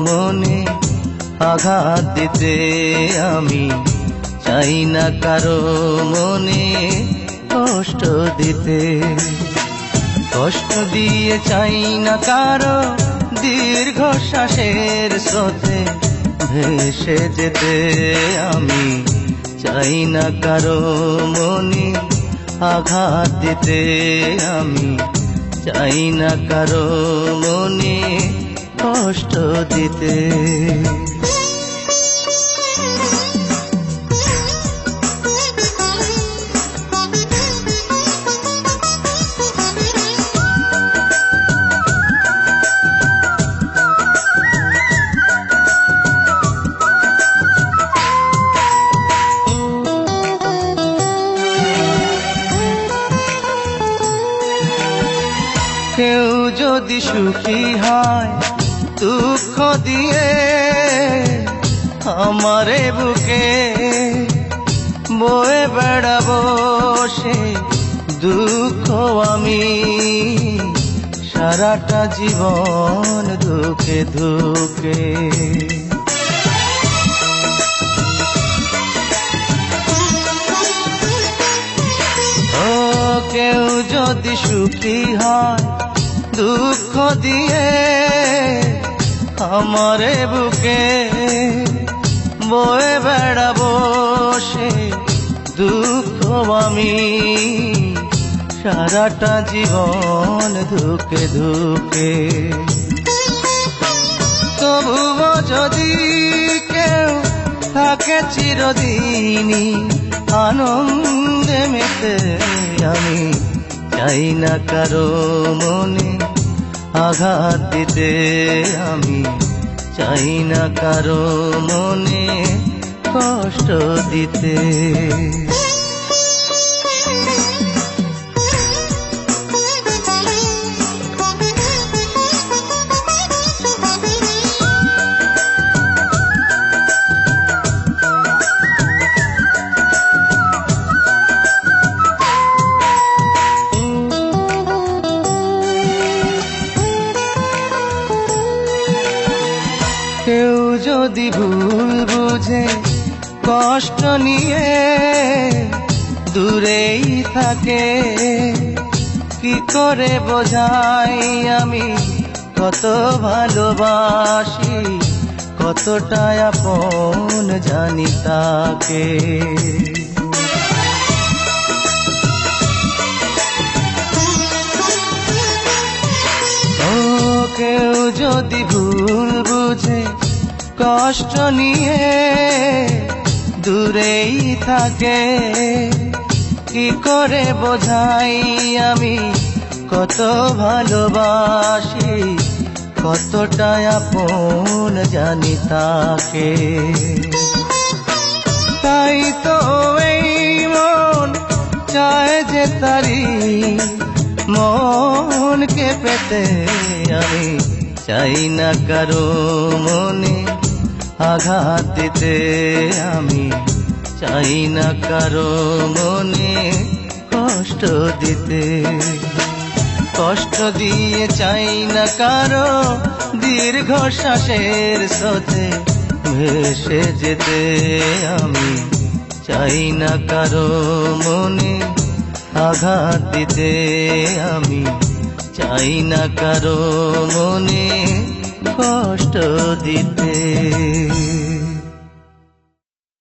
মনে আঘাত দিতে, আমি চাই না কারো মনে কষ্ট দিতে। কষ্ট দিয়ে চাই না কারো দীর্ঘশ্বাসের স্রোতে ভেসে যেতে, আমি চাই না কারো মনে আঘাত দিতে, আমি চাই না কারো মনে কষ্ট দিতে। কেউ যদি সুখী হয় দুঃখ দিয়ে, আমারে বুকে বয়ে বেড়াবো সে দুঃখ আমি, সারাটা জীবন দুঃখে দুঃখে। কেউ যদি সুখী হয় দুঃখ দিয়ে, আমারে বুকে বয়ে বেড়াবো সে দুঃখ আমি, সারাটা জীবন দুঃখে দুঃখে। তবুও যদি কেউ থাকে চিরদিনই আনন্দে মেতে, আমি চাই না কারো মনে আঘাত দিতে, আমি চাই না কারো মনে কষ্ট দিতে। কেউ যদি ভুল বুঝে কষ্ট নিয়ে দূরেই থাকে, কি করে বোঝাই আমি কত ভালোবাসি, কতটা আপন জানি তাকে। কেউ যদি ভুল বুঝে কষ্ট নিয়ে দূরেই থাকে, কি করে বোঝাই আমি কত ভালোবাসি, কতটা আপন জানি তাকে। তাই তো এই মন চায় যে তারি মনকে পেতে, আমি চাই না কারো মনে আঘাত দিতে, আমি চাই না কারো মনে কষ্ট দিতে। কষ্ট দিয়ে চাই না কারো দীর্ঘশ্বাসের স্রোতে ভেসে যেতে, আমি চাই না কারো মনে আঘাত দিতে, আমি চাই না কারো মনে কষ্ট দিতে।